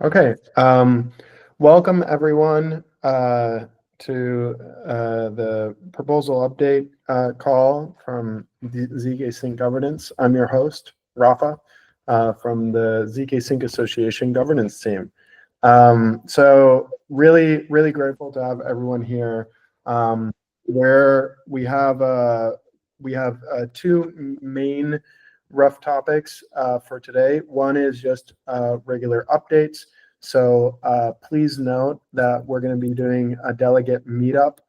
Okay. Welcome everyone to the proposal update call from the ZKsync Governance. I'm your host, Rafa, from the ZKsync Association governance team. So really grateful to have everyone here. Where we have two main rough topics for today. One is just regular updates. So please note that we're going to be doing a delegate meetup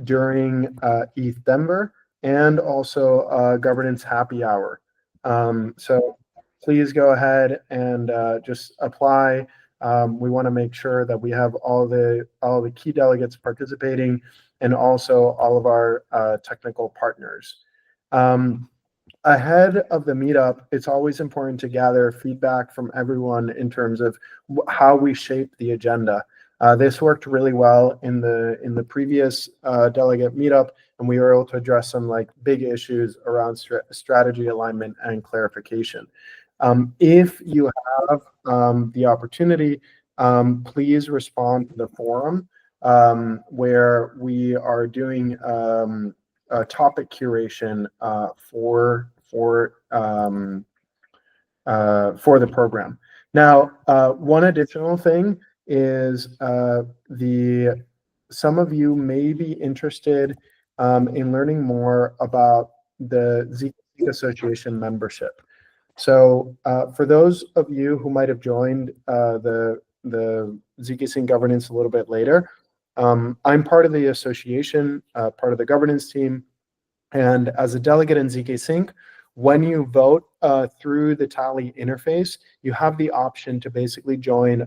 during ETH Denver and also a governance happy hour. So please go ahead and just apply. We want to make sure that we have all the key delegates participating and also all of our technical partners. Ahead of the meetup, it's always important to gather feedback from everyone in terms of how we shape the agenda. This worked really well in the previous delegate meetup, and we were able to address some big issues around strategy alignment and clarification. If you have the opportunity, please respond to the forum where we are doing topic curation for the program. Now, one additional thing is some of you may be interested in learning more about the ZKsync Association membership. So for those of you who might have joined the ZKsync governance a little bit later, I'm part of the association, part of the governance team, and as a delegate in ZKsync, when you vote through the Tally interface, you have the option to basically join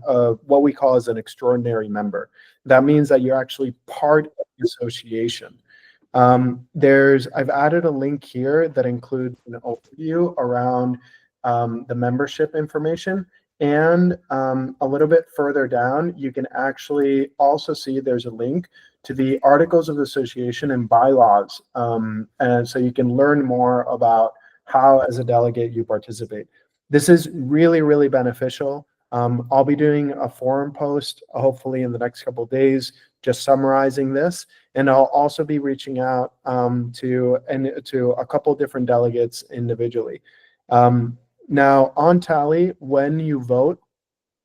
what we call as an extraordinary member. That means that you're actually part of the association. I've added a link here that includes an overview around the membership information. And a little bit further down, you can actually also see there's a link to the Articles of Association and bylaws. And so you can learn more about how, as a delegate, you participate. This is really beneficial. I'll be doing a forum post, hopefully in the next couple of days, just summarizing this. And I'll also be reaching out to a couple different delegates individually. Now, on Tally, when you vote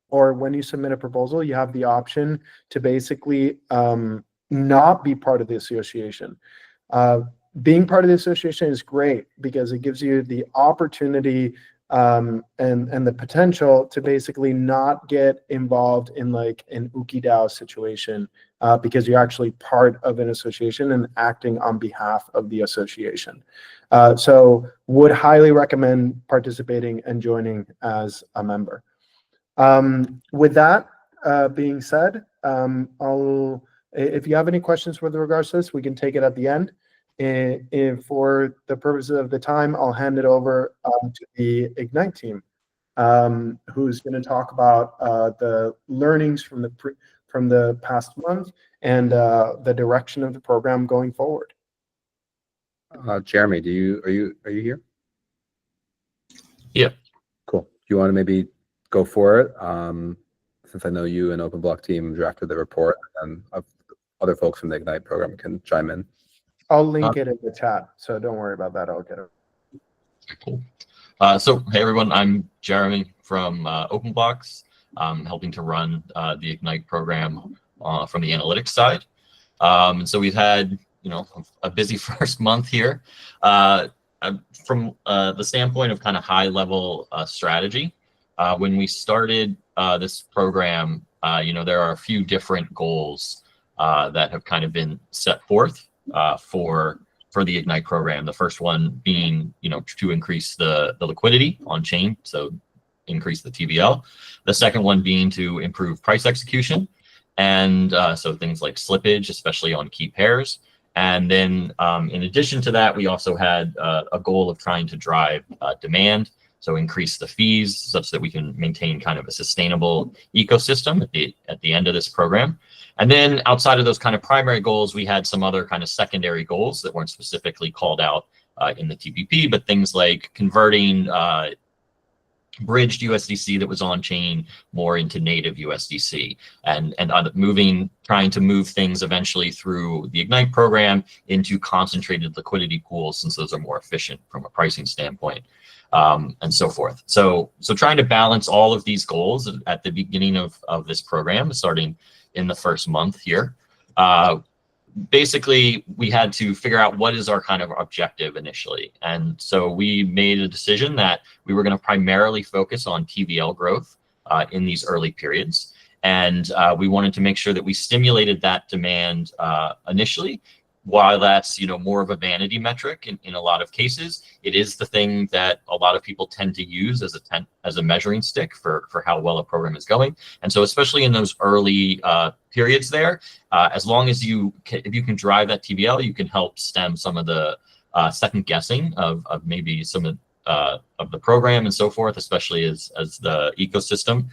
or when you submit a proposal, you have the option to basically not be part of the association. Being part of the association is great because it gives you the opportunity and the potential to basically not get involved in an UkiDAO situation because you're actually part of an association and acting on behalf of the association. So would highly recommend participating and joining as a member. With that being said, if you have any questions with regards to this, we can take it at the end. For the purposes of the time, I'll hand it over to the Ignite team, who's going to talk about the learnings from the past month and the direction of the program going forward. Jeremy, are you here? Yeah. Cool. Do you want to maybe go for it? Since I know you and OpenBlock team drafted the report, and other folks from the Ignite program can chime in. I'll link it in the chat, so don't worry about that. I'll get it. Cool. So, hey everyone, I'm Jeremy from OpenBlocks. I'm helping to run the Ignite program from the analytics side. And so we've had, a busy first month here. From the standpoint of kind of high-level strategy, when we started this program, there are a few different goals that have kind of been set forth for the Ignite program. The first one being, to increase the liquidity on chain, so increase the TVL. The second one being to improve price execution, and so things like slippage, especially on key pairs. And then in addition to that, we also had a goal of trying to drive demand, so increase the fees such that we can maintain kind of a sustainable ecosystem at the end of this program. And then outside of those kind of primary goals, we had some other kind of secondary goals that weren't specifically called out in the TPP, but things like converting bridged USDC that was on chain more into native USDC, and trying to move things eventually through the Ignite program into concentrated liquidity pools, since those are more efficient from a pricing standpoint, and so forth. So trying to balance all of these goals at the beginning of this program, starting in the first month here. Basically, we had to figure out what is our kind of objective initially. And so we made a decision that we were going to primarily focus on TVL growth in these early periods. And we wanted to make sure that we stimulated that demand initially. While that's, more of a vanity metric in a lot of cases, it is the thing that a lot of people tend to use as a measuring stick for how well a program is going. And so especially in those early periods there, as long as if you can drive that TVL, you can help stem some of the second guessing of maybe some of the program and so forth, especially as the ecosystem,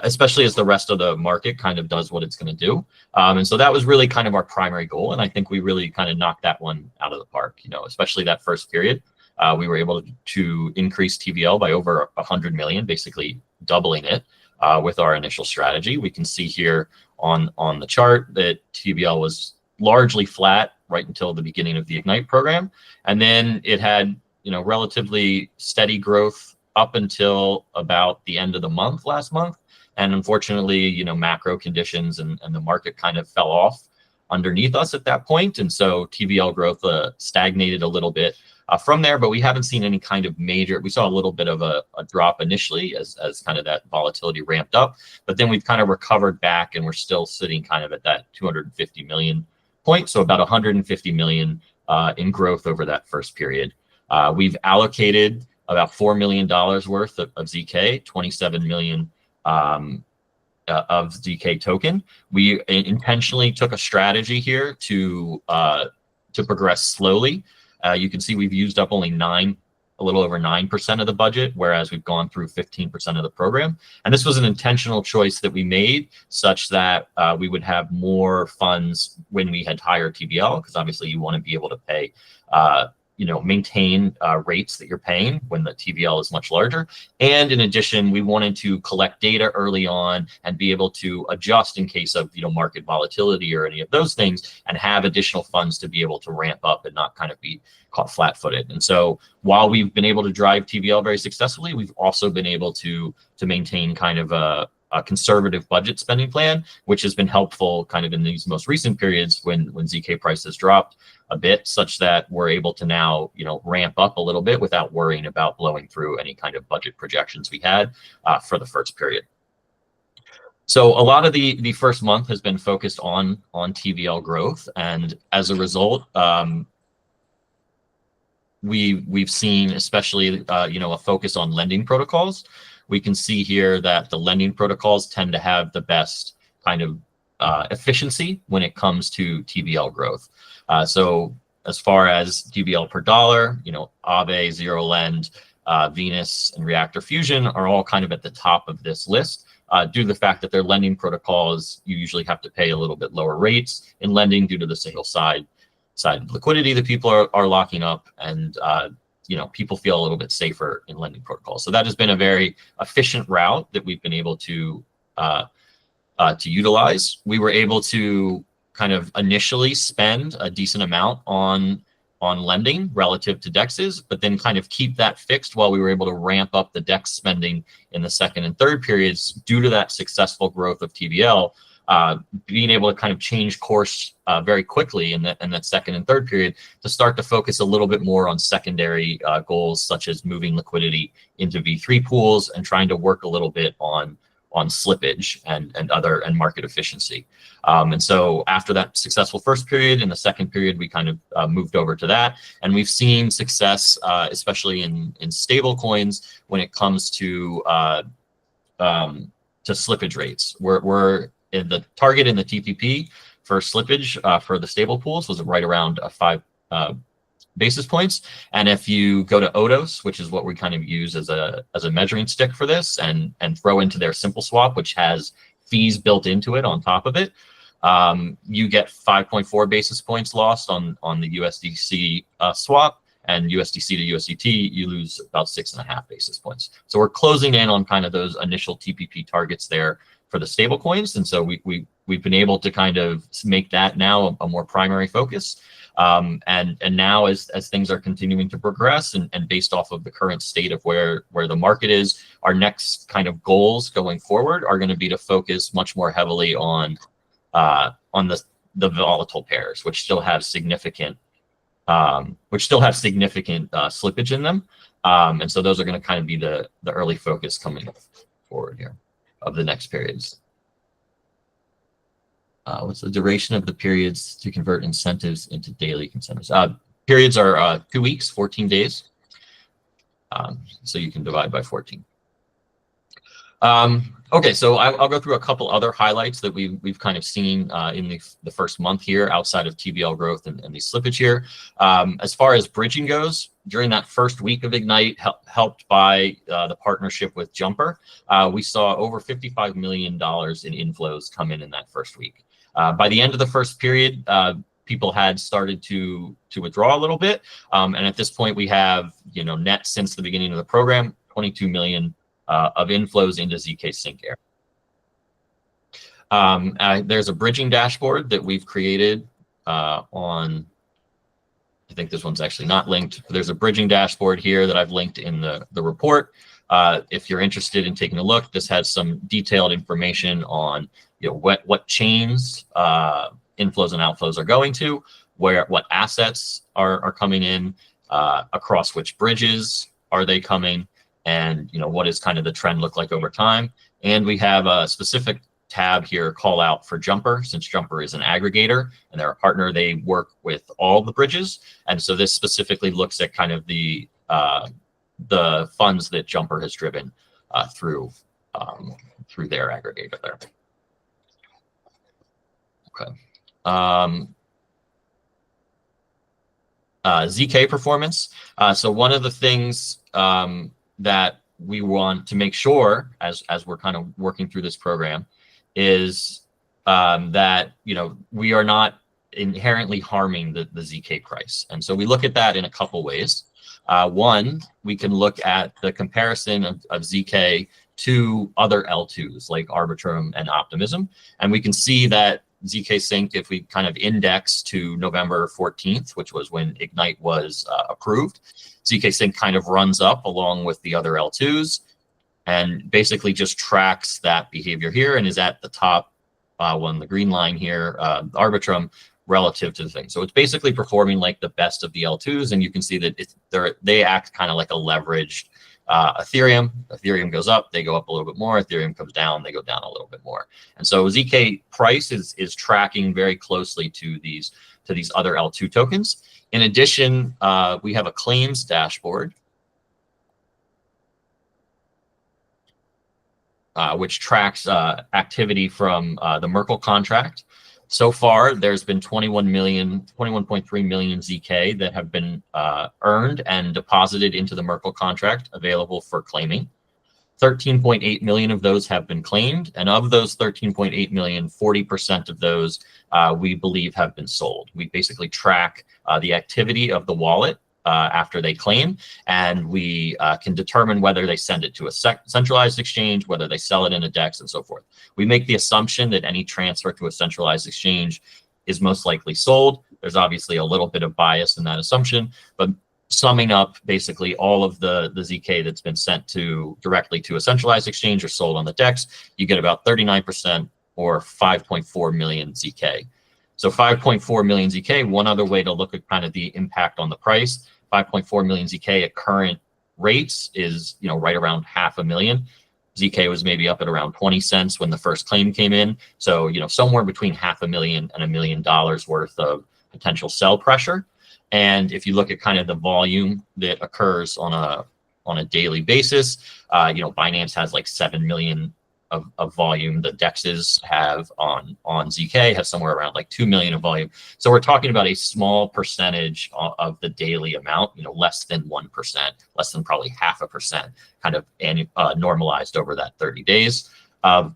especially as the rest of the market kind of does what it's going to do. And so that was really kind of our primary goal. And I think we really kind of knocked that one out of the park, especially that first period. We were able to increase TVL by over 100 million, basically doubling it with our initial strategy. We can see here on the chart that TVL was largely flat right until the beginning of the Ignite program. And then it had, relatively steady growth up until about the end of the month last month. And unfortunately, macro conditions and the market kind of fell off underneath us at that point. And so TVL growth stagnated a little bit from there, but we haven't seen any kind of we saw a little bit of a drop initially as kind of that volatility ramped up, but then we've kind of recovered back and we're still sitting kind of at that 250 million point. So about 150 million in growth over that first period. We've allocated about $4 million worth of ZK, 27 million of ZK token. We intentionally took a strategy here to progress slowly. You can see we've used up only a little over 9% of the budget, whereas we've gone through 15% of the program. And this was an intentional choice that we made such that we would have more funds when we had higher TVL, because obviously you want to be able to pay maintain rates that you're paying when the TVL is much larger. And in addition, we wanted to collect data early on and be able to adjust in case of market volatility or any of those things, and have additional funds to be able to ramp up and not kind of be caught flat-footed. And so while we've been able to drive TVL very successfully, we've also been able to maintain kind of a conservative budget spending plan, which has been helpful kind of in these most recent periods when ZK prices dropped a bit, such that we're able to now ramp up a little bit without worrying about blowing through any kind of budget projections we had for the first period. So a lot of the first month has been focused on TVL growth, and as a result, we've seen especially a focus on lending protocols. We can see here that the lending protocols tend to have the best kind of efficiency when it comes to TVL growth. So as far as TVL per dollar, Aave, Zero Lend, Venus, and Reactor Fusion are all kind of at the top of this list. Due to the fact that they're lending protocols, you usually have to pay a little bit lower rates in lending due to the single side liquidity that people are locking up, and people feel a little bit safer in lending protocols. So that has been a very efficient route that we've been able to utilize. We were able to kind of initially spend a decent amount on lending relative to DEXs, but then kind of keep that fixed while we were able to ramp up the DEX spending in the second and third periods due to that successful growth of TVL. Being able to kind of change course very quickly in that second and third period to start to focus a little bit more on secondary goals, such as moving liquidity into V3 pools and trying to work a little bit on slippage and other market efficiency. And so after that successful first period, in the second period, we kind of moved over to that, and we've seen success, especially in stable coins when it comes to slippage rates. We're in the target in the TPP for slippage for the stable pools was right around 5 basis points. And if you go to Odos, which is what we kind of use as a measuring stick for this, and throw into their simple swap, which has fees built into it on top of it, you get 5.4 basis points lost on the USDC swap, and USDC to USDT, you lose about 6.5 basis points. So we're closing in on kind of those initial TPP targets there for the stable coins. And so we've been able to kind of make that now a more primary focus. And now as things are continuing to progress and based off of the current state of where the market is, our next kind of goals going forward are going to be to focus much more heavily on the volatile pairs, which still have significant slippage in them. And so those are going to kind of be the early focus coming forward here of the next periods. What's the duration of the periods to convert incentives into daily incentives? Periods are 2 weeks, 14 days. So you can divide by 14. Okay, so I'll go through a couple other highlights that we've kind of seen in the first month here outside of TBL growth and the slippage here. As far as bridging goes, during that first week of Ignite, helped by the partnership with Jumper, we saw over $55 million in inflows come in that first week. By the end of the first period, people had started to withdraw a little bit, and at this point we have net since the beginning of the program 22 million of inflows into ZKsync Air. There's a bridging dashboard that we've created on. I think this one's actually not linked. There's a bridging dashboard here that I've linked in the report. If you're interested in taking a look, this has some detailed information on what chains inflows and outflows are going to, what assets are coming in, across which bridges are they coming, and what is kind of the trend look like over time. And we have a specific tab here, call out for Jumper, since Jumper is an aggregator and they're a partner. They work with all the bridges, and so this specifically looks at kind of the funds that Jumper has driven through their aggregator there. Okay. ZK performance. So one of the things that we want to make sure as we're kind of working through this program is that we are not inherently harming the ZK price. And so we look at that in a couple ways. One, we can look at the comparison of ZK to other L2s like Arbitrum and Optimism, and we can see that ZKsync, if we kind of index to November 14th, which was when Ignite was approved, ZKsync kind of runs up along with the other L2s and basically just tracks that behavior here and is at the top one, the green line here, Arbitrum, relative to the thing. So it's basically performing like the best of the L2s, and you can see that they act kind of like a leveraged Ethereum. Ethereum goes up, they go up a little bit more. Ethereum comes down, they go down a little bit more. And so ZK price is tracking very closely to these other L2 tokens. In addition, we have a claims dashboard, which tracks activity from the Merkle contract. So far, there's been 21.3 million ZK that have been earned and deposited into the Merkle contract available for claiming. 13.8 million of those have been claimed. And of those 13.8 million, 40% of those we believe have been sold. We basically track the activity of the wallet after they claim, and we can determine whether they send it to a centralized exchange, whether they sell it in a DEX, and so forth. We make the assumption that any transfer to a centralized exchange is most likely sold. There's obviously a little bit of bias in that assumption, but summing up basically all of the ZK that's been sent directly to a centralized exchange or sold on the DEX, you get about 39% or 5.4 million ZK. So 5.4 million ZK, one other way to look at kind of the impact on the price, 5.4 million ZK at current rates is, right around 500,000. ZK was maybe up at around 20 cents when the first claim came in. So, somewhere between 500,000 and $1 million worth of potential sell pressure. And if you look at kind of the volume that occurs on a daily basis, Binance has like 7 million of volume. The DEXs have on ZK have somewhere around like 2 million of volume. So we're talking about a small percentage of the daily amount, less than 1%, less than probably 0.5%, kind of normalized over that 30 days.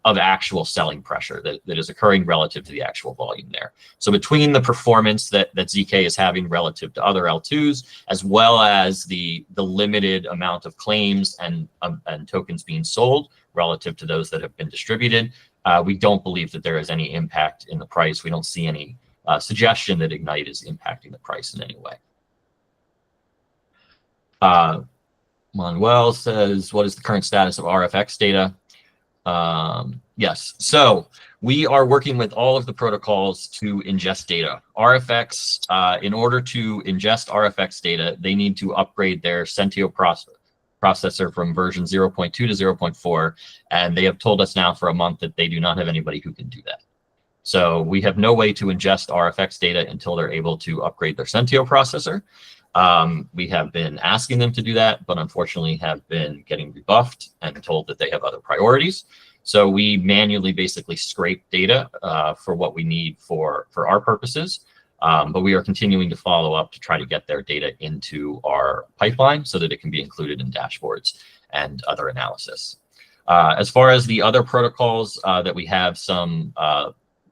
of actual selling pressure that is occurring relative to the actual volume there. So between the performance that ZK is having relative to other L2s, as well as the limited amount of claims and tokens being sold relative to those that have been distributed, we don't believe that there is any impact in the price. We don't see any suggestion that Ignite is impacting the price in any way. Manuel says, what is the current status of RFX data? Yes, so we are working with all of the protocols to ingest data. RFX, in order to ingest RFX data, they need to upgrade their Sentio processor from version 0.2 to 0.4, and they have told us now for a month that they do not have anybody who can do that. So we have no way to ingest RFX data until they're able to upgrade their Sentio processor. We have been asking them to do that, but unfortunately have been getting rebuffed and told that they have other priorities. So we manually basically scrape data for what we need for our purposes. But we are continuing to follow up to try to get their data into our pipeline so that it can be included in dashboards and other analysis. As far as the other protocols that we have some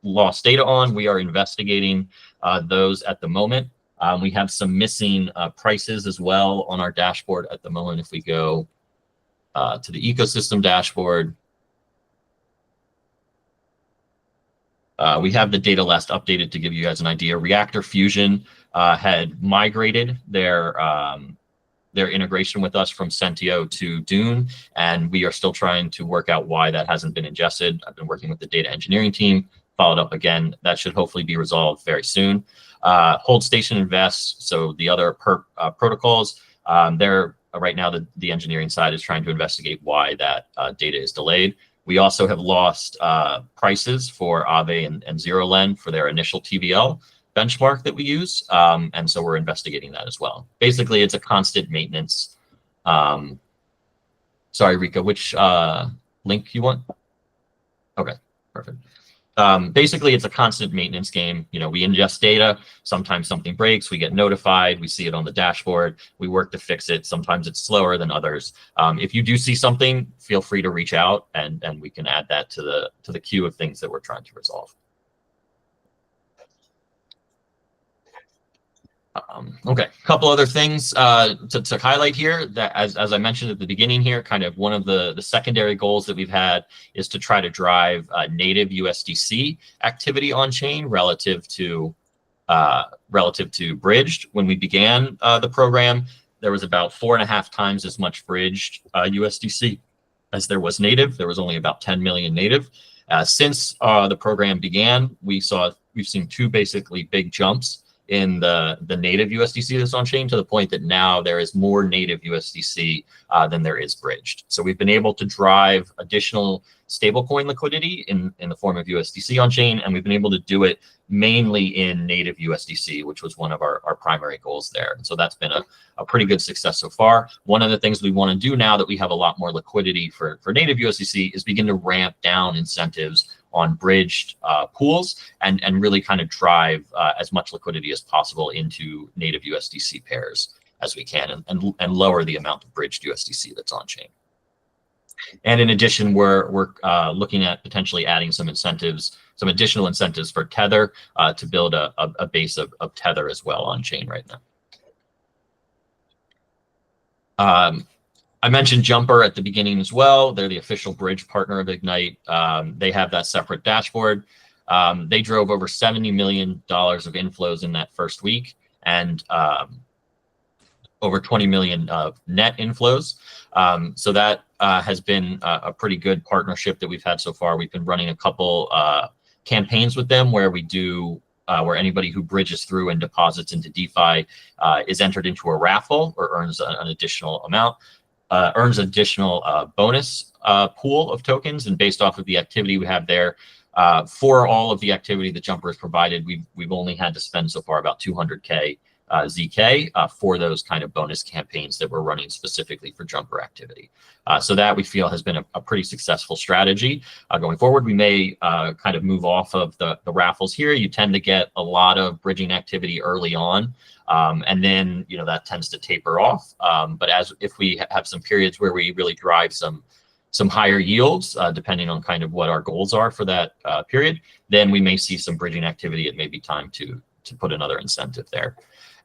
lost data on, we are investigating those at the moment. We have some missing prices as well on our dashboard at the moment. If we go to the ecosystem dashboard, we have the data last updated to give you guys an idea. Reactor Fusion had migrated their integration with us from Sentio to Dune, and we are still trying to work out why that hasn't been ingested. I've been working with the data engineering team, followed up again. That should hopefully be resolved very soon. Hold Station Invest, so the other protocols, they're right now the engineering side is trying to investigate why that data is delayed. We also have lost prices for Aave and ZeroLen for their initial TVL benchmark that we use, and so we're investigating that as well. Basically, it's a constant maintenance. Sorry, Rika, which link you want? Okay, perfect. Basically, it's a constant maintenance game. You know, we ingest data. Sometimes something breaks. We get notified. We see it on the dashboard. We work to fix it. Sometimes it's slower than others. If you do see something, feel free to reach out, and we can add that to the queue of things that we're trying to resolve. Okay, a couple other things to highlight here that, as I mentioned at the beginning here, kind of one of the secondary goals that we've had is to try to drive native USDC activity on chain relative to bridged. When we began the program, there was about 4.5 times as much bridged USDC as there was native. There was only about 10 million native. Since the program began, we've seen two basically big jumps in the native USDC that's on chain, to the point that now there is more native USDC than there is bridged. So we've been able to drive additional stablecoin liquidity in the form of USDC on chain, and we've been able to do it mainly in native USDC, which was one of our primary goals there. And so that's been a pretty good success so far. One of the things we want to do now that we have a lot more liquidity for native USDC is begin to ramp down incentives on bridged pools and really kind of drive as much liquidity as possible into native USDC pairs as we can, and lower the amount of bridged USDC that's on chain. And in addition, we're looking at potentially adding some incentives, some additional incentives for Tether to build a base of Tether as well on chain right now. I mentioned Jumper at the beginning as well. They're the official bridge partner of Ignite. They have that separate dashboard. They drove over $70 million of inflows in that first week, and over 20 million of net inflows. So that has been a pretty good partnership that we've had so far. We've been running a couple campaigns with them where we do where anybody who bridges through and deposits into DeFi is entered into a raffle or earns an additional amount. Earns additional bonus pool of tokens, and based off of the activity we have there, for all of the activity that Jumper has provided, we've only had to spend so far about 200K ZK for those kind of bonus campaigns that we're running specifically for Jumper activity. So that we feel has been a pretty successful strategy. Going forward, we may kind of move off of the raffles here. You tend to get a lot of bridging activity early on. And then, that tends to taper off. But if we have some periods where we really drive some some higher yields, depending on kind of what our goals are for that period, then we may see some bridging activity. It may be time to put another incentive there.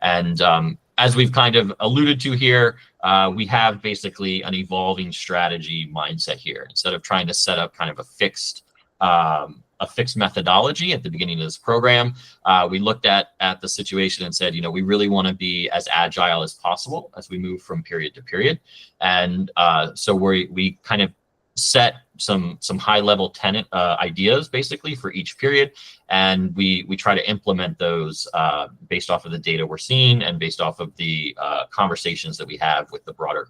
And as we've kind of alluded to here, we have basically an evolving strategy mindset here. Instead of trying to set up kind of a fixed methodology at the beginning of this program, we looked at the situation and said, we really want to be as agile as possible as we move from period to period. And so we kind of set some high level tenant ideas basically for each period, and we try to implement those based off of the data we're seeing and based off of the conversations that we have with the broader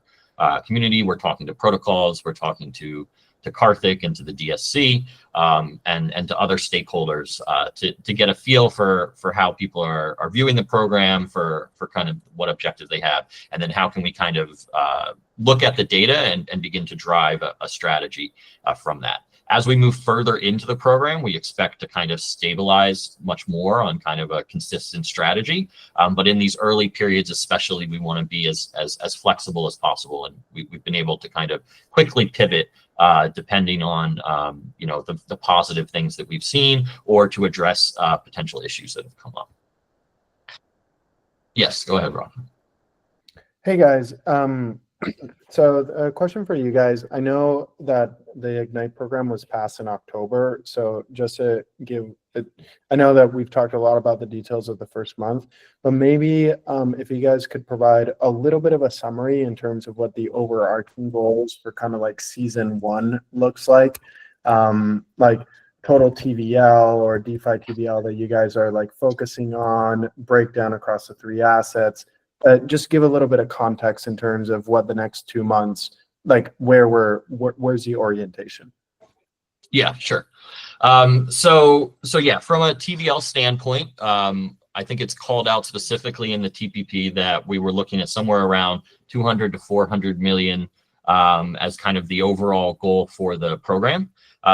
community. We're talking to protocols, we're talking to Karthik and to the DSC and to other stakeholders to get a feel for how people are viewing the program, for kind of what objectives they have, and then how can we kind of look at the data and begin to drive a strategy from that. As we move further into the program, we expect to kind of stabilize much more on kind of a consistent strategy. But in these early periods, especially, we want to be as flexible as possible. And we've been able to kind of quickly pivot depending on, the positive things that we've seen or to address potential issues that have come up. Yes, go ahead, Rob. Hey guys, so a question for you guys. I know that the Ignite program was passed in October. So just to give it, I know that we've talked a lot about the details of the first month, but maybe if you guys could provide a little bit of a summary in terms of what the overarching goals for kind of like season 1 looks like total TVL or DeFi TVL that you guys are like focusing on, breakdown across the 3 assets. Just give a little bit of context in terms of what the next 2 months, like where's the orientation? Yeah, sure. So yeah, from a TVL standpoint, I think it's called out specifically in the TPP that we were looking at somewhere around 200 to 400 million as kind of the overall goal for the program.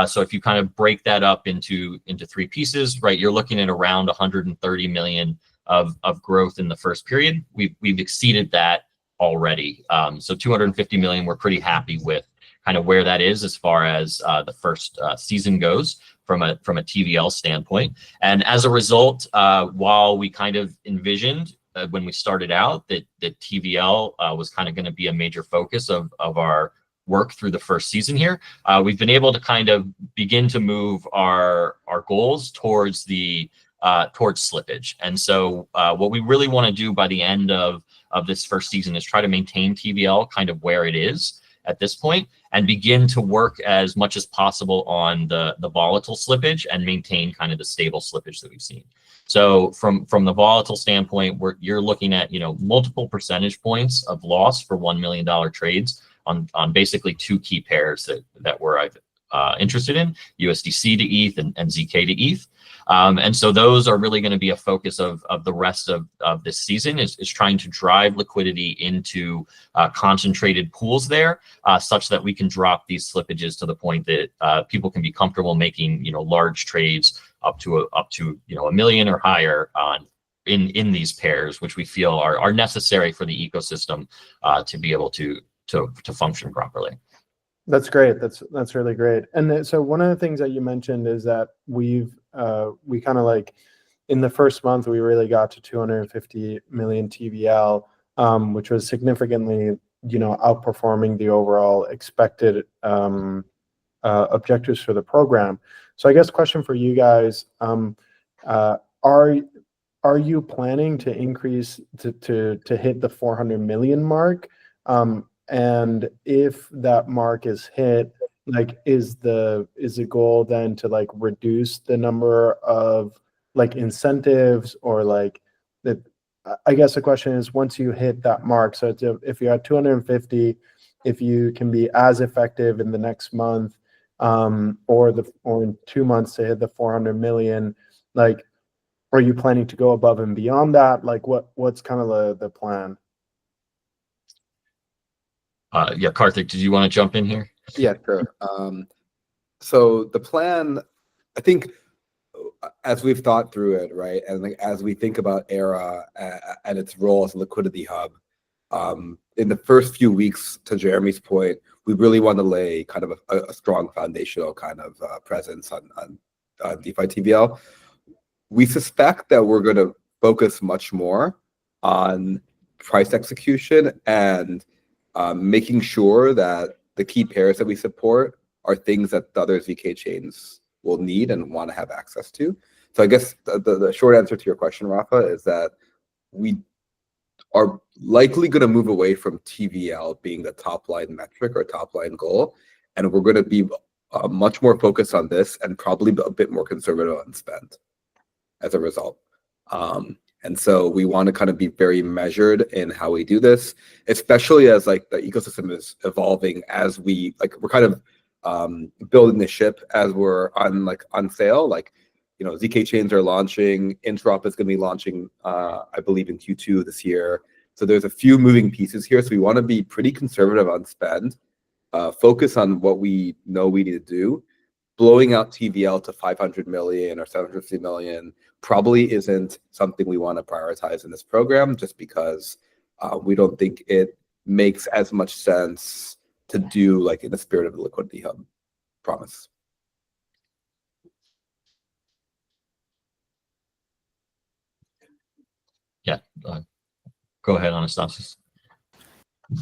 So if you kind of break that up into 3 pieces, right, you're looking at around 130 million of growth in the first period. We've exceeded that already. So 250 million, we're pretty happy with kind of where that is as far as the first season goes from a TVL standpoint. And as a result, while we kind of envisioned when we started out that TVL was kind of going to be a major focus of our work through the first season here, we've been able to kind of begin to move our goals towards slippage. And so what we really want to do by the end of this first season is try to maintain TVL kind of where it is at this point and begin to work as much as possible on the volatile slippage and maintain kind of the stable slippage that we've seen. So from the volatile standpoint, you're looking at multiple percentage points of loss for $1 million trades on basically 2 key pairs that we're interested in, USDC to ETH and ZK to ETH. And so those are really going to be a focus of the rest of this season is trying to drive liquidity into concentrated pools there, such that we can drop these slippages to the point that people can be comfortable making large trades up to $1 million or higher in these pairs, which we feel are necessary for the ecosystem to be able to function properly. That's great. That's really great. And so one of the things that you mentioned is that we kind of like in the first month, we really got to 250 million TVL, which was significantly, outperforming the overall expected objectives for the program. So I guess question for you guys, are you planning to increase to hit the 400 million mark? And if that mark is hit, like, is the goal then to like reduce the number of like incentives or like that? I guess the question is, once you hit that mark, so if you're at 250, if you can be as effective in the next month, or in 2 months to hit the 400 million, like, are you planning to go above and beyond that? Like, what's kind of the plan? Yeah, Karthik, did you want to jump in here? Yeah, sure. So the plan, I think, as we've thought through it, right, and like as we think about Era and its role as a liquidity hub, in the first few weeks, to Jeremy's point, we really want to lay kind of a strong foundational kind of presence on DeFi TVL. We suspect that we're going to focus much more on price execution and making sure that the key pairs that we support are things that the other ZK chains will need and want to have access to. So I guess the short answer to your question, Rafa, is that we are likely going to move away from TVL being the top line metric or top line goal. And we're going to be much more focused on this and probably a bit more conservative on spend as a result. And so we want to kind of be very measured in how we do this, especially as like the ecosystem is evolving as we're kind of building the ship as we're on sale. Like, you know, ZK chains are launching, Interop is going to be launching, I believe in Q2 this year. So there's a few moving pieces here. So we want to be pretty conservative on spend, focus on what we know we need to do. Blowing out TVL to 500 million or 750 million probably isn't something we want to prioritize in this program, just because we don't think it makes as much sense to do like in the spirit of the liquidity hub promise. Yeah, go ahead, Anastasis.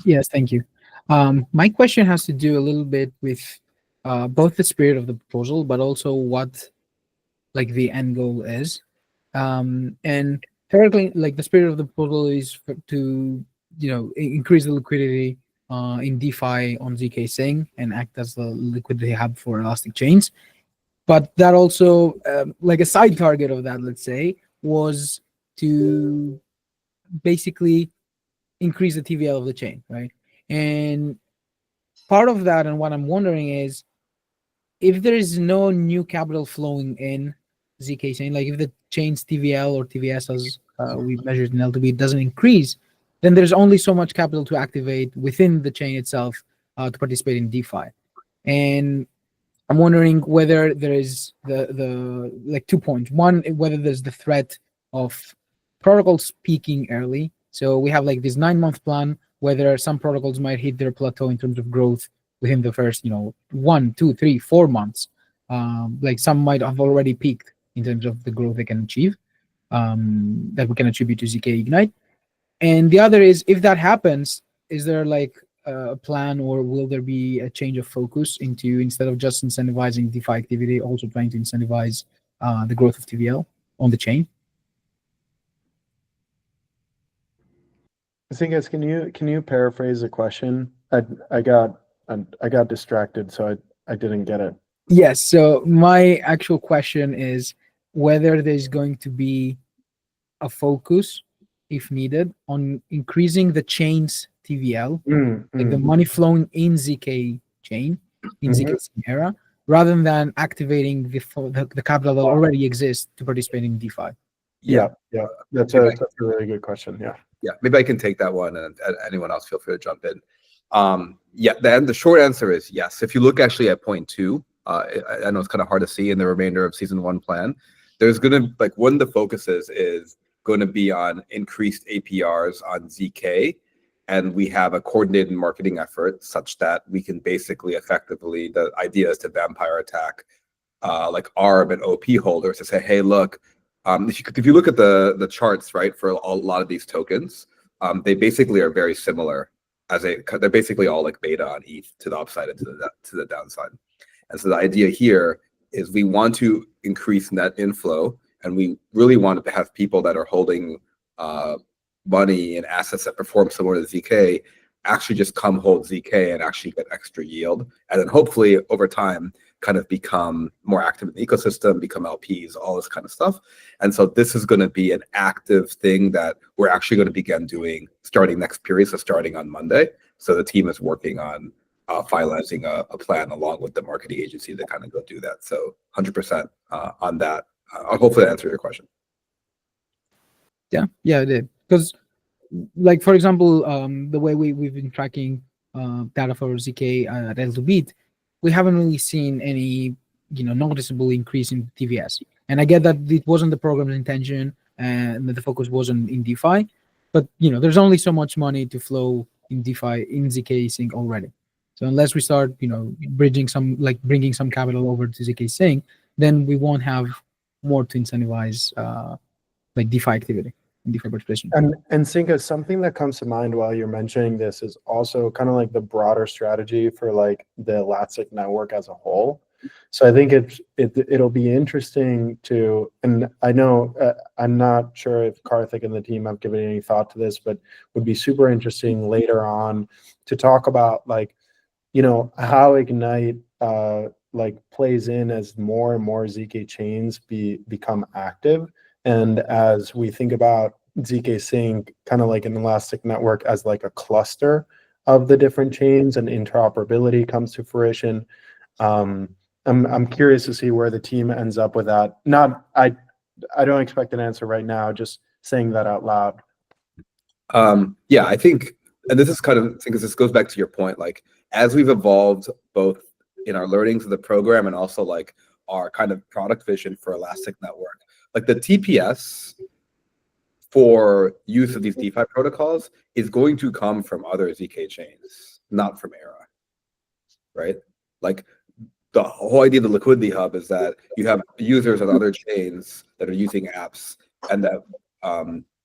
Yes, thank you. My question has to do a little bit with both the spirit of the proposal, but also what like the end goal is. And theoretically, like the spirit of the proposal is to, you know, increase the liquidity in DeFi on ZKsync and act as the liquidity hub for Elastic chains. But that also, like a side target of that, let's say, was to basically increase the TVL of the chain, right? And part of that, and what I'm wondering is, if there is no new capital flowing in ZKsync, like if the chain's TVL or TVS as we measured in LTV doesn't increase, then there's only so much capital to activate within the chain itself to participate in DeFi. And I'm wondering whether there is the like 2 points. One, whether there's the threat of protocols peaking early. So we have like this 9-month plan, whether some protocols might hit their plateau in terms of growth within the first, 1, 2, 3, 4 months. Like some might have already peaked in terms of the growth they can achieve, that we can attribute to ZK Ignite. And the other is, if that happens, is there like a plan, or will there be a change of focus into, instead of just incentivizing DeFi activity, also trying to incentivize the growth of TVL on the chain? ZKs, can you paraphrase the question? I got distracted, so I didn't get it. Yes. So my actual question is whether there's going to be a focus, if needed, on increasing the chain's TVL, like the money flowing in ZK chain, in ZK era, rather than activating the capital that already exists to participate in DeFi. Yeah. That's a really good question. Yeah, maybe I can take that one, and anyone else feel free to jump in. Then the short answer is yes. If you look actually at point 2, I know it's kind of hard to see in the remainder of season 1 plan. There's going to, like, one of the focuses is going to be on increased APRs on ZK, and we have a coordinated marketing effort such that we can basically effectively, the idea is to vampire attack like ARB and OP holders to say, hey, look, if you look at the charts, right, for a lot of these tokens, they basically are very similar. They're basically all like beta on ETH to the upside and to the downside. And so the idea here is we want to increase net inflow, and we really want to have people that are holding money and assets that perform similar to ZK actually just come hold ZK and actually get extra yield, and then hopefully over time kind of become more active in the ecosystem, become LPs, all this kind of stuff. And so this is going to be an active thing that we're actually going to begin doing starting next period, so starting on Monday. So the team is working on finalizing a plan along with the marketing agency to kind of go do that. So 100% on that. Hopefully that answered your question. Yeah, it did. Because, like, for example, the way we've been tracking data for ZK at L2Beat, we haven't really seen any, noticeable increase in TVS. And I get that it wasn't the program's intention and that the focus wasn't in DeFi, but there's only so much money to flow in DeFi in ZKsync already. So unless we start, bringing some capital over to ZKsync, then we won't have more to incentivize like DeFi activity and DeFi participation. And Cinca, something that comes to mind while you're mentioning this is also kind of like the broader strategy for like the Elastic network as a whole. So I think it'll be interesting to, and I know I'm not sure if Karthik and the team have given any thought to this, but would be super interesting later on to talk about like, how Ignite like plays in as more and more ZK chains become active. And as we think about ZKsync kind of like an Elastic network as like a cluster of the different chains and interoperability comes to fruition, I'm curious to see where the team ends up with that. I don't expect an answer right now, just saying that out loud. Yeah, I think, and this is kind of, because this goes back to your point, like as we've evolved both in our learnings of the program and also like our kind of product vision for Elastic Network, like the TPS for use of these DeFi protocols is going to come from other ZK chains, not from Era, right? Like the whole idea of the liquidity hub is that you have users on other chains that are using apps, and that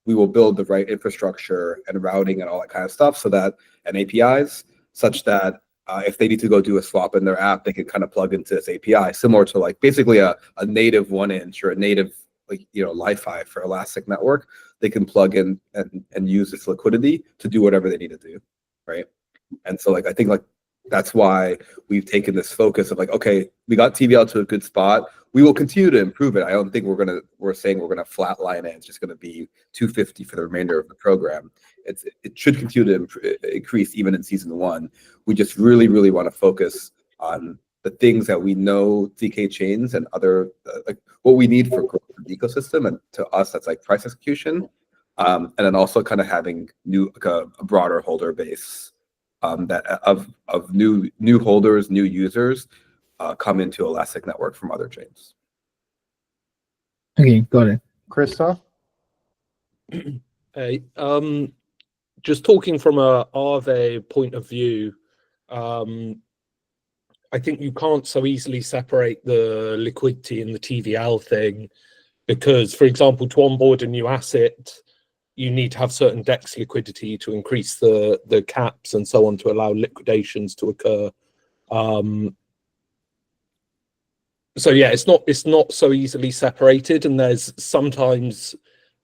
we will build the right infrastructure and routing and all that kind of stuff, so that, and APIs, such that if they need to go do a swap in their app, they can kind of plug into this API, similar to like basically a native 1inch or a native like Li-Fi for Elastic Network. They can plug in and use this liquidity to do whatever they need to do, right? And so like I think like that's why we've taken this focus of like, okay, we got TVL to a good spot. We will continue to improve it. I don't think we're saying we're gonna flatline it. It's just gonna be 250 for the remainder of the program. It should continue to increase even in season 1. We just really, really want to focus on the things that we know ZK chains and other like what we need for growth of the ecosystem, and to us that's like price execution, and then also kind of having a broader holder base that of new holders, new users come into Elastic Network from other chains. Okay, got it. Christoph? Hey, just talking from a Aave point of view, I think you can't so easily separate the liquidity and the TVL thing, because, for example, to onboard a new asset, you need to have certain DEX liquidity to increase the caps and so on to allow liquidations to occur. So yeah, it's not so easily separated, and there's sometimes,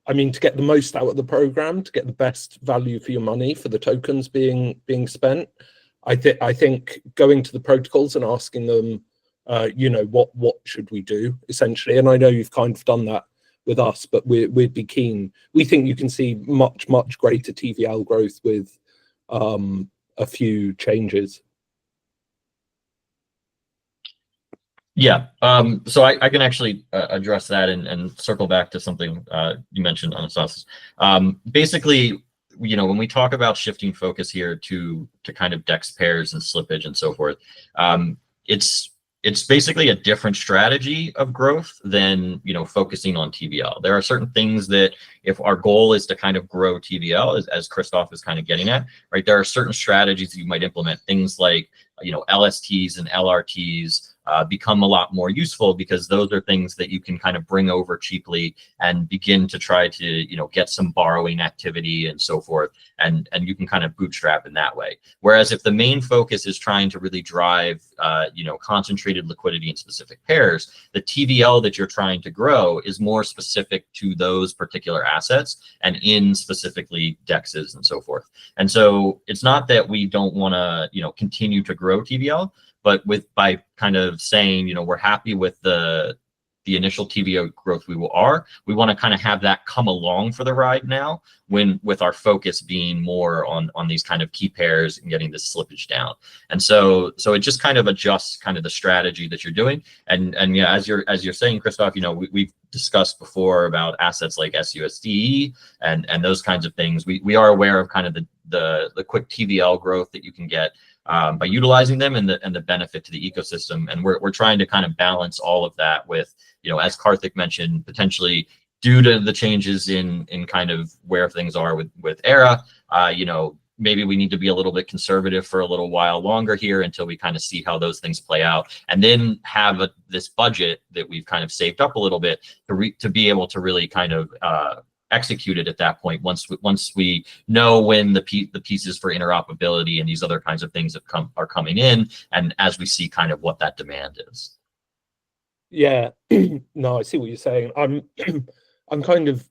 I mean, to get the most out of the program, to get the best value for your money for the tokens being spent, I think going to the protocols and asking them, what should we do essentially, and I know you've kind of done that with us, but we'd be keen. We think you can see much greater TVL growth with a few changes. Yeah, so I can actually address that and circle back to something you mentioned, Anastasis. Basically, when we talk about shifting focus here to kind of DEX pairs and slippage and so forth, it's basically a different strategy of growth than focusing on TVL. There are certain things that, if our goal is to kind of grow TVL, as Christoph is kind of getting at, right? There are certain strategies you might implement, things like LSTs and LRTs. Become a lot more useful, because those are things that you can kind of bring over cheaply and begin to try to get some borrowing activity and so forth, and you can kind of bootstrap in that way. Whereas if the main focus is trying to really drive concentrated liquidity in specific pairs, the TVL that you're trying to grow is more specific to those particular assets and in specifically DEXs and so forth. And so it's not that we don't want to continue to grow TVL, but by kind of saying, we're happy with the initial TVL growth we want to kind of have that come along for the ride now, with our focus being more on these kind of key pairs and getting this slippage down. And so it just kind of adjusts kind of the strategy that you're doing. And yeah, as you're saying, Christoph, we've discussed before about assets like SUSD and those kinds of things. We are aware of kind of the quick TVL growth that you can get by utilizing them, and the benefit to the ecosystem. And we're trying to kind of balance all of that with, as Karthik mentioned, potentially due to the changes in kind of where things are with Era, maybe we need to be a little bit conservative for a little while longer here until we kind of see how those things play out, and then have this budget that we've kind of saved up a little bit to be able to really kind of execute it at that point once we know when the pieces for interoperability and these other kinds of things are coming in, and as we see kind of what that demand is. Yeah, no, I see what you're saying. I'm kind of,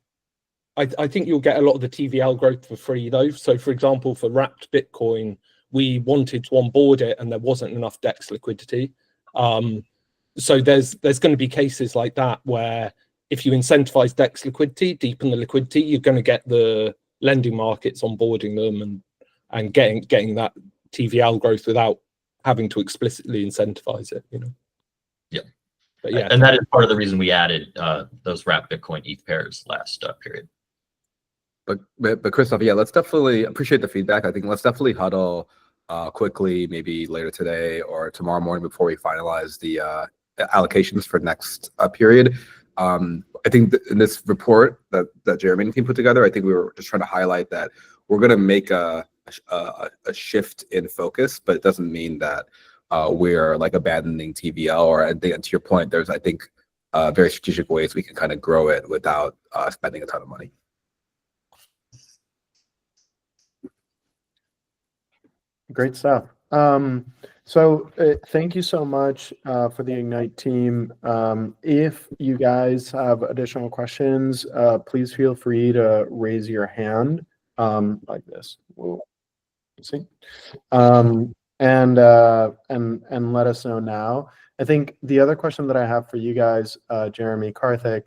I think you'll get a lot of the TVL growth for free though. So for example, for wrapped Bitcoin, we wanted to onboard it and there wasn't enough DEX liquidity. So there's going to be cases like that where if you incentivize DEX liquidity, deepen the liquidity, you're going to get the lending markets onboarding them and getting that TVL growth without having to explicitly incentivize it, you know. Yeah. But yeah, and that is part of the reason we added those wrapped Bitcoin ETH pairs last period. But Christoph, yeah, let's definitely appreciate the feedback. I think let's definitely huddle quickly, maybe later today or tomorrow morning before we finalize the allocations for next period. I think in this report that Jeremy and the team put together, I think we were just trying to highlight that we're going to make a shift in focus, but it doesn't mean that we're like abandoning TVL. Or I think, to your point, there's, I think, very strategic ways we can kind of grow it without spending a ton of money. Great stuff. So thank you so much for the Ignite team. If you guys have additional questions, please feel free to raise your hand like this. We'll see. And let us know now. I think the other question that I have for you guys, Jeremy, Karthik,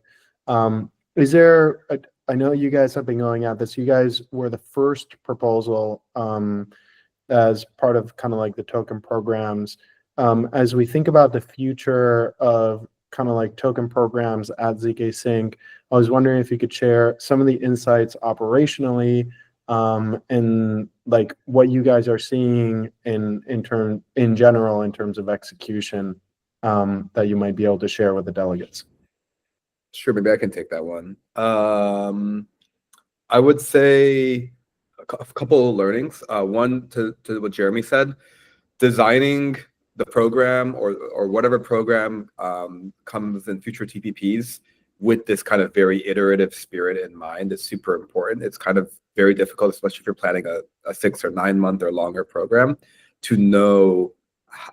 is there, I know you guys have been going at this. You guys were the first proposal as part of kind of like the token programs. As we think about the future of kind of like token programs at ZKsync, I was wondering if you could share some of the insights operationally and like what you guys are seeing in general in terms of execution that you might be able to share with the delegates. Sure, maybe I can take that one. I would say a couple of learnings. One, to what Jeremy said, designing the program or whatever program comes in future TPPs with this kind of very iterative spirit in mind is super important. It's kind of very difficult, especially if you're planning a 6 or 9 month or longer program, to know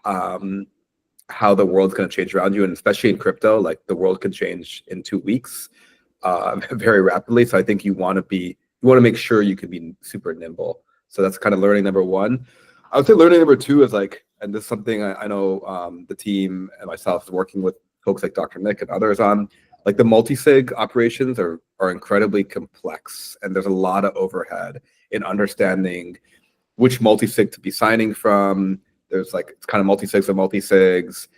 how the world's going to change around you. And especially in crypto, like the world can change in 2 weeks very rapidly. So I think you want to make sure you can be super nimble. So that's kind of learning number one. I would say learning number two is like, and this is something I know the team and myself is working with folks like Dr. Nick and others on, like the multi-sig operations are incredibly complex. And there's a lot of overhead in understanding which multi-sig to be signing from. There's like, it's kind of multi-sigs and multi-sigs.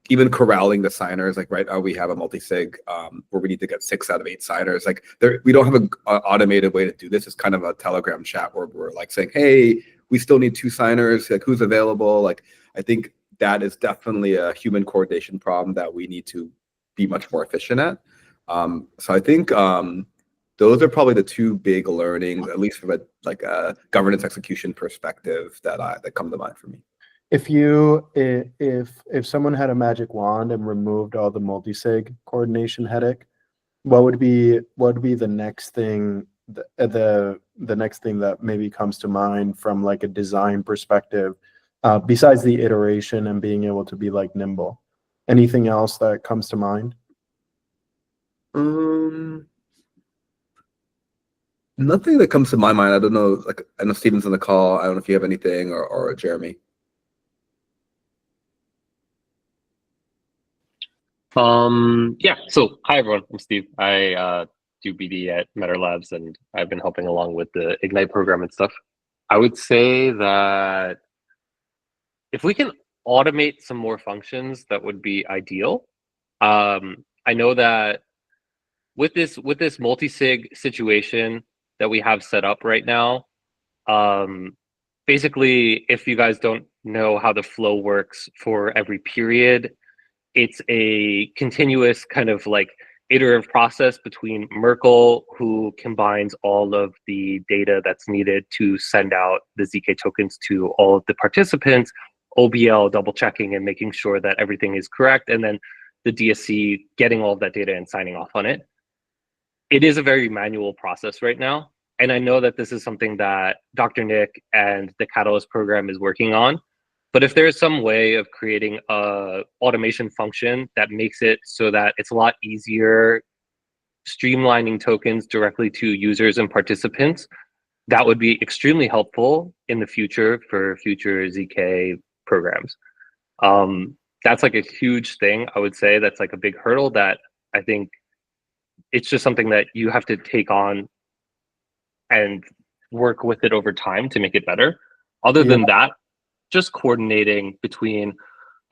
Even corralling the signers, like right now we have a multi-sig where we need to get 6 out of 8 signers. Like we don't have an automated way to do this. It's kind of a Telegram chat where we're like saying, hey, we still need 2 signers, like who's available? Like I think that is definitely a human coordination problem that we need to be much more efficient at. So I think those are probably the 2 big learnings, at least from a governance execution perspective that come to mind for me. If someone had a magic wand and removed all the multi-sig coordination headache, what would be the next thing the next thing that maybe comes to mind from like a design perspective, besides the iteration and being able to be like nimble? Anything else that comes to mind? Nothing that comes to my mind. I don't know. Like I know Steven's on the call. I don't know if you have anything or Jeremy. Yeah, so hi everyone, I'm Steve. I do BD at Matter Labs and I've been helping along with the Ignite program and stuff. I would say that if we can automate some more functions, that would be ideal. I know that with this multi-sig situation that we have set up right now, basically, if you guys don't know how the flow works for every period, it's a continuous kind of like iterative process between Merkle, who combines all of the data that's needed to send out the ZK tokens to all of the participants, OBL double checking and making sure that everything is correct, and then the DSC getting all of that data and signing off on it. It is a very manual process right now. And I know that this is something that Dr. Nick and the Catalyst program is working on. But if there's some way of creating a automation function that makes it so that it's a lot easier streamlining tokens directly to users and participants, that would be extremely helpful in the future for future ZK programs. That's like a huge thing, I would say. That's like a big hurdle that I think it's just something that you have to take on and work with it over time to make it better. Other than that, just coordinating between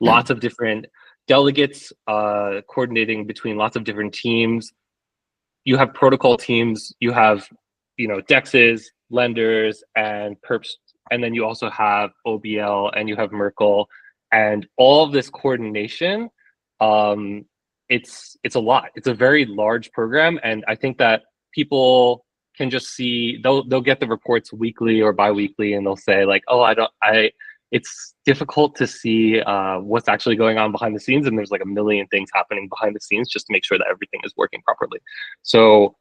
lots of different delegates, coordinating between lots of different teams. You have protocol teams, you have, DEXs, lenders, and perps, and then you also have OBL and you have Merkle, and all of this coordination. It's a lot. It's a very large program, and I think that people can just see, they'll get the reports weekly or bi-weekly, and they'll say like, oh, it's difficult to see what's actually going on behind the scenes, and there's like a million things happening behind the scenes just to make sure that everything is working properly. So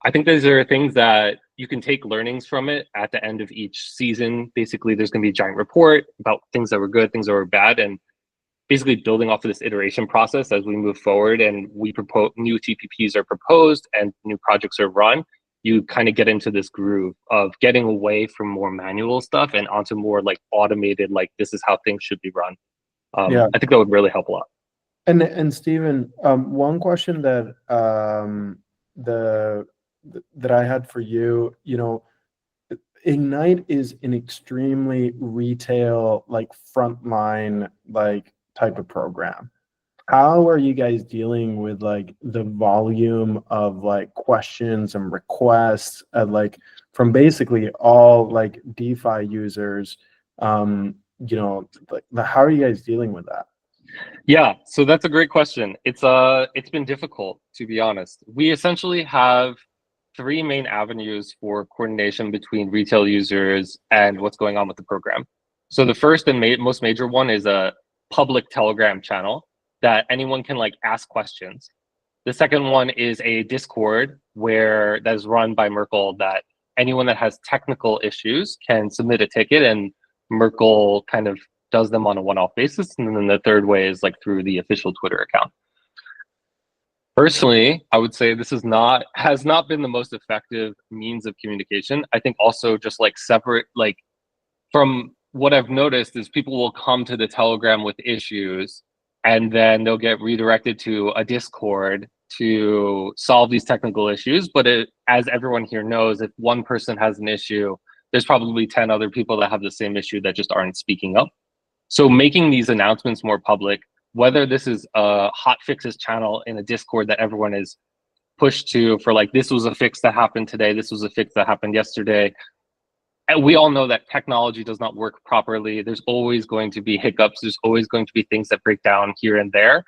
I think these are things that you can take learnings from it at the end of each season. Basically, there's going to be a giant report about things that were good, things that were bad, and basically building off of this iteration process as we move forward and we propose new TPPs are proposed and new projects are run. You kind of get into this groove of getting away from more manual stuff and onto more like automated, like this is how things should be run. I think that would really help a lot. And Stephen, one question that that I had for you, Ignite is an extremely retail, like frontline, like type of program. How are you guys dealing with like the volume of like questions and requests like from basically all like DeFi users? Like how are you guys dealing with that? Yeah, so that's a great question. It's been difficult, to be honest. We essentially have three main avenues for coordination between retail users and what's going on with the program. So the first and most major one is a public Telegram channel that anyone can like ask questions. The second one is a Discord that is run by Merkle, that anyone that has technical issues can submit a ticket and Merkle kind of does them on a one-off basis. And then the third way is like through the official Twitter account. Personally, I would say this has not been the most effective means of communication. I think also just like separate, like from what I've noticed is people will come to the Telegram with issues and then they'll get redirected to a Discord to solve these technical issues. But as everyone here knows, if one person has an issue, there's probably 10 other people that have the same issue that just aren't speaking up. So making these announcements more public, whether this is a hot fixes channel in a Discord that everyone is pushed to for like, this was a fix that happened today, this was a fix that happened yesterday. And we all know that technology does not work properly. There's always going to be hiccups. There's always going to be things that break down here and there.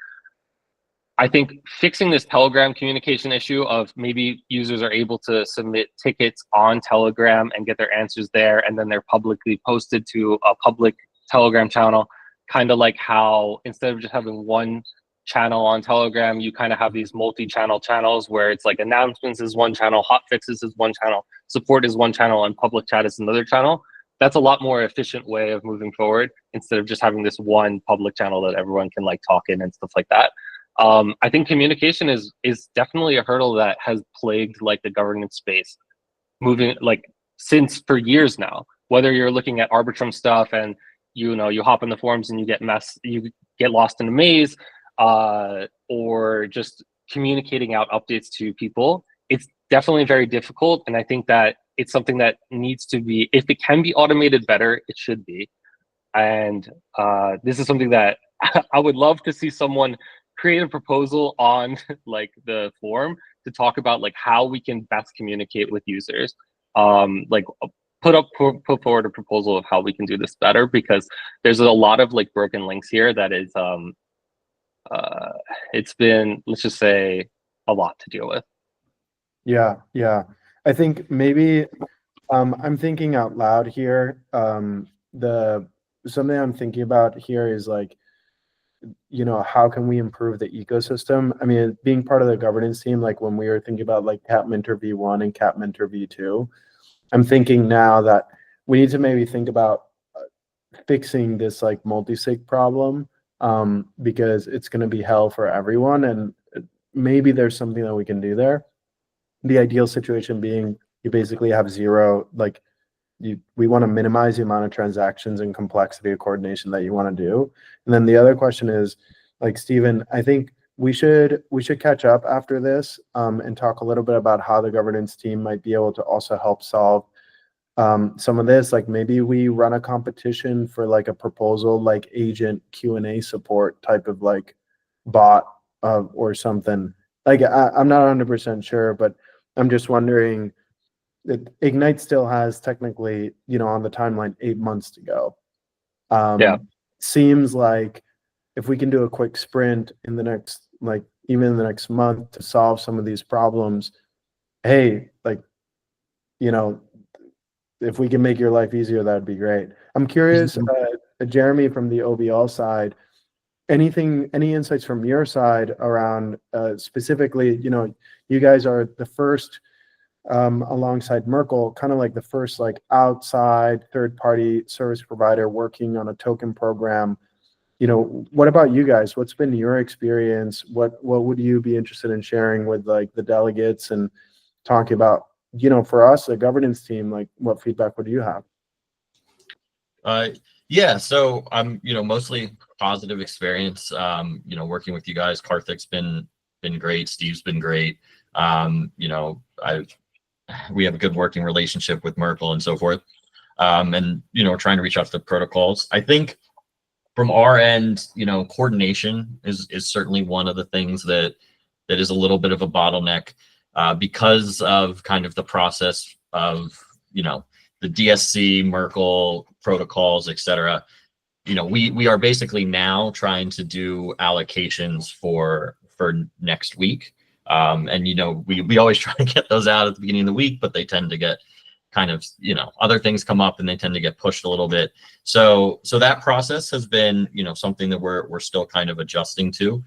I think fixing this Telegram communication issue of maybe users are able to submit tickets on Telegram and get their answers there, and then they're publicly posted to a public Telegram channel, kind of like how instead of just having one channel on Telegram, you kind of have these multi-channel channels where it's like announcements is one channel, hot fixes is one channel, support is one channel, and public chat is another channel. That's a lot more efficient way of moving forward instead of just having this one public channel that everyone can like talk in and stuff like that. I think communication is definitely a hurdle that has plagued like the governance space moving like since for years now. Whether you're looking at Arbitrum stuff and you hop in the forums and you get lost in a maze, or just communicating out updates to people, it's definitely very difficult. And I think that it's something that needs to be, if it can be automated better, it should be. And this is something that I would love to see someone create a proposal on like the forum to talk about like how we can best communicate with users. Like put forward a proposal of how we can do this better, because there's a lot of like broken links here that is it's been, let's just say, a lot to deal with. Yeah, yeah. I think maybe I'm thinking out loud here. The something I'm thinking about here is like, how can we improve the ecosystem? I mean, being part of the governance team, like when we were thinking about like Cap Mentor V1 and Cap Mentor V2, I'm thinking now that we need to maybe think about fixing this like multi-sig problem, because it's going to be hell for everyone, and maybe there's something that we can do there. The ideal situation being you basically have zero, like we want to minimize the amount of transactions and complexity of coordination that you want to do. And then the other question is, like, Stephen, I think we should catch up after this, and talk a little bit about how the governance team might be able to also help solve some of this. Like maybe we run a competition for like a proposal, like agent Q&A support type of like bot or something. Like I'm not 100% sure, but I'm just wondering that Ignite still has technically, on the timeline, 8 months to go. Yeah. Seems like if we can do a quick sprint in the next, like even in the next month to solve some of these problems, hey, like, if we can make your life easier, that'd be great. I'm curious, Jeremy, from the OBL side, any insights from your side around specifically, you guys are the first, alongside Merkle, kind of like the first like outside third-party service provider working on a token program. What about you guys? What's been your experience? What would you be interested in sharing with like the delegates and talking about, for us, the governance team, like what feedback would you have? Yeah, so I'm, mostly positive experience, working with you guys. Karthik's been great. Steve's been great. We have a good working relationship with Merkle and so forth. And, we're trying to reach out to the protocols. I think from our end, coordination is certainly one of the things that is a little bit of a bottleneck, because of kind of the process of, the DSC, Merkle protocols, et cetera. We are basically now trying to do allocations for next week. And, we always try to get those out at the beginning of the week, but they tend to get kind of, other things come up and they tend to get pushed a little bit. So that process has been, something that we're still kind of adjusting to.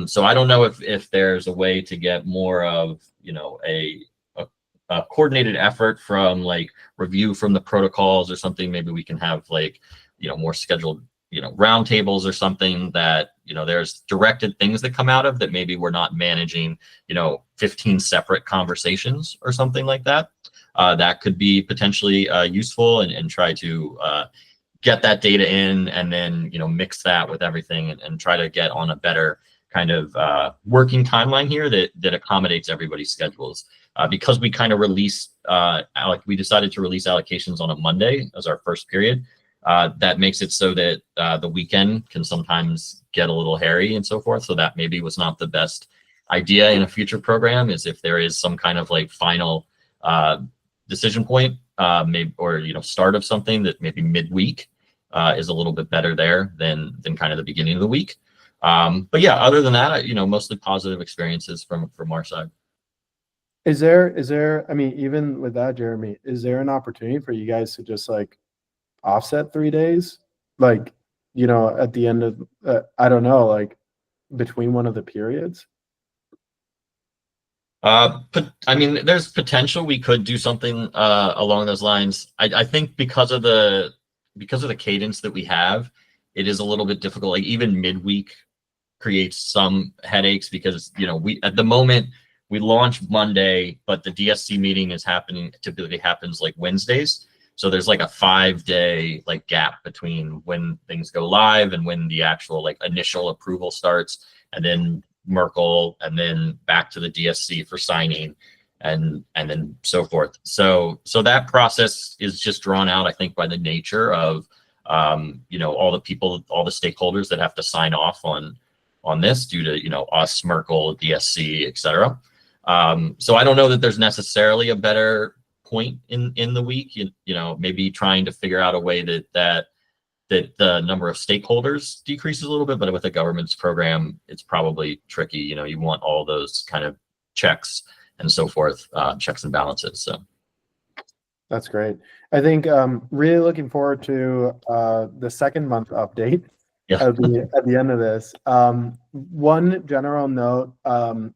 So I don't know if there's a way to get more of, a coordinated effort from like review from the protocols or something. Maybe we can have like, more scheduled, roundtables or something that, there's directed things that come out of that. Maybe we're not managing, 15 separate conversations or something like that. That could be potentially useful, and try to get that data in, and then, mix that with everything, and try to get on a better kind of working timeline here that accommodates everybody's schedules. Because we kind of released, we decided to release allocations on a Monday as our first period. That makes it so that the weekend can sometimes get a little hairy and so forth. So that maybe was not the best idea in a future program, is if there is some kind of like final decision point, maybe, or start of something that maybe midweek is a little bit better there than kind of the beginning of the week. But yeah, other than that, mostly positive experiences from our side. Is there, I mean, even with that, Jeremy, is there an opportunity for you guys to just like offset 3 days? Like, at the end of, I don't know, like between one of the periods? But I mean, there's potential we could do something along those lines. I think because of the cadence that we have, it is a little bit difficult. Like even midweek creates some headaches because we at the moment we launch Monday, but the DSC meeting typically happens like Wednesdays. So there's like a 5-day like gap between when things go live and when the actual like initial approval starts, and then Merkle, and then back to the DSC for signing, and then so forth. So that process is just drawn out, I think, by the nature of all the people, all the stakeholders that have to sign off on this due to us, Merkle, DSC, etc. So I don't know that there's necessarily a better point in the week. Maybe trying to figure out a way that the number of stakeholders decreases a little bit, but with a government's program, it's probably tricky. You want all those kind of checks and so forth, checks and balances. So That's great. I think really looking forward to the second month update yeah. at the end of this. One general note. I've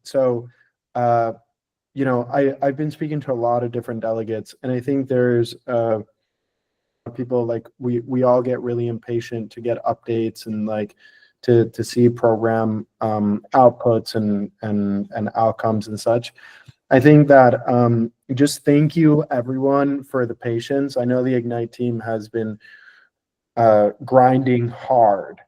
been speaking to a lot of different delegates, and I think there's people like we all get really impatient to get updates and like to see program outputs and outcomes and such. I think that just thank you everyone for the patience. I know the Ignite team has been grinding hard.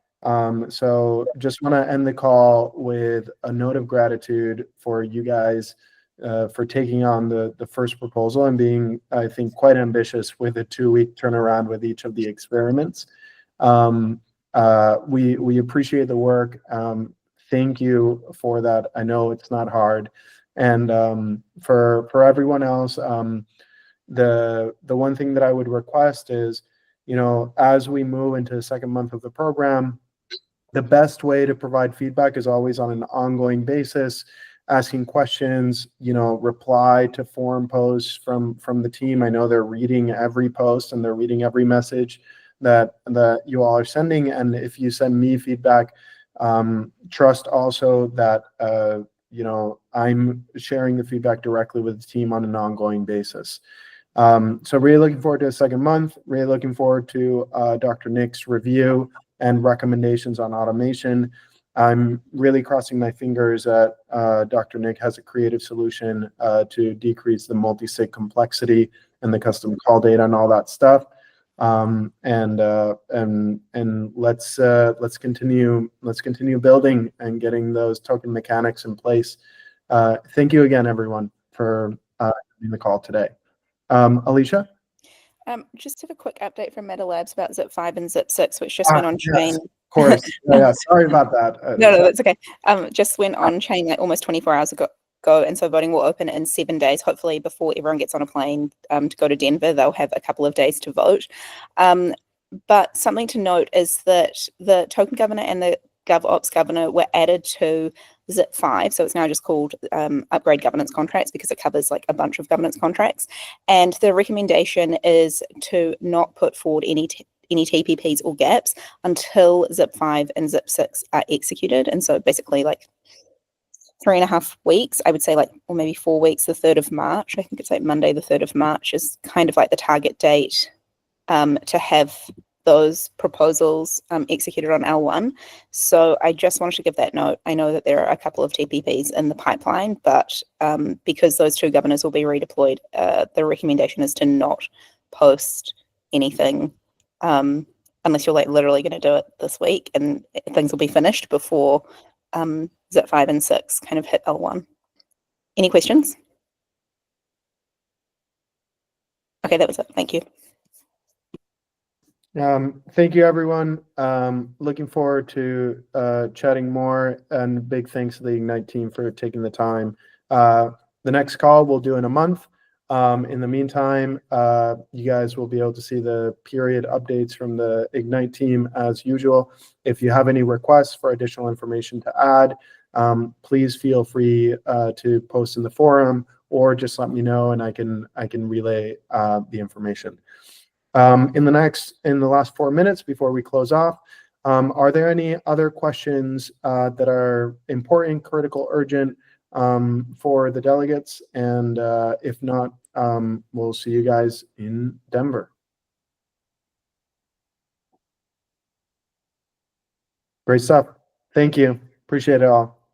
So just want to end the call with a note of gratitude for you guys for taking on the first proposal and being, I think, quite ambitious with a 2-week turnaround with each of the experiments. We appreciate the work. Thank you for that. I know it's not hard. And for everyone else, the one thing that I would request is, as we move into the second month of the program, the best way to provide feedback is always on an ongoing basis, asking questions, reply to forum posts from the team. I know they're reading every post and they're reading every message that you all are sending. And if you send me feedback, trust also that I'm sharing the feedback directly with the team on an ongoing basis. So really looking forward to the second month, really looking forward to Dr. Nick's review and recommendations on automation. I'm really crossing my fingers that Dr. Nick has a creative solution to decrease the multi-sig complexity and the custom call data and all that stuff. And let's continue building and getting those token mechanics in place. Thank you again, everyone, for doing the call today. Alicia? Just have a quick update from Meta Labs about ZIP5 and ZIP6, which just went on chain. Yes, of course. Yeah, sorry about that. No, that's okay. Just went on chain like almost 24 hours ago, and so voting will open in 7 days, hopefully before everyone gets on a plane to go to Denver. They'll have a couple of days to vote. But something to note is that the token governor and the GovOps governor were added to ZIP5, so it's now just called upgrade governance contracts because it covers like a bunch of governance contracts. And the recommendation is to not put forward any TPPs or gaps until ZIP5 and ZIP6 are executed. And so basically like 3.5 weeks, I would say, like, or maybe 4 weeks, the 3rd of March. I think it's like Monday, the 3rd of March is kind of like the target date to have those proposals executed on L1. So I just wanted to give that note. I know that there are a couple of TPPs in the pipeline, but because those 2 governors will be redeployed, the recommendation is to not post anything unless you're like literally going to do it this week, and things will be finished before ZIP5 and 6 kind of hit L1. Any questions? Okay, that was it. Thank you. Thank you, everyone. Looking forward to chatting more, and big thanks to the Ignite team for taking the time. The next call we'll do in a month. In the meantime, you guys will be able to see the period updates from the Ignite team as usual. If you have any requests for additional information to add, please feel free to post in the forum or just let me know and I can relay the information. In the last 4 minutes before we close off, are there any other questions that are important, critical, urgent for the delegates? And if not, we'll see you guys in Denver. Great stuff. Thank you. Appreciate it all.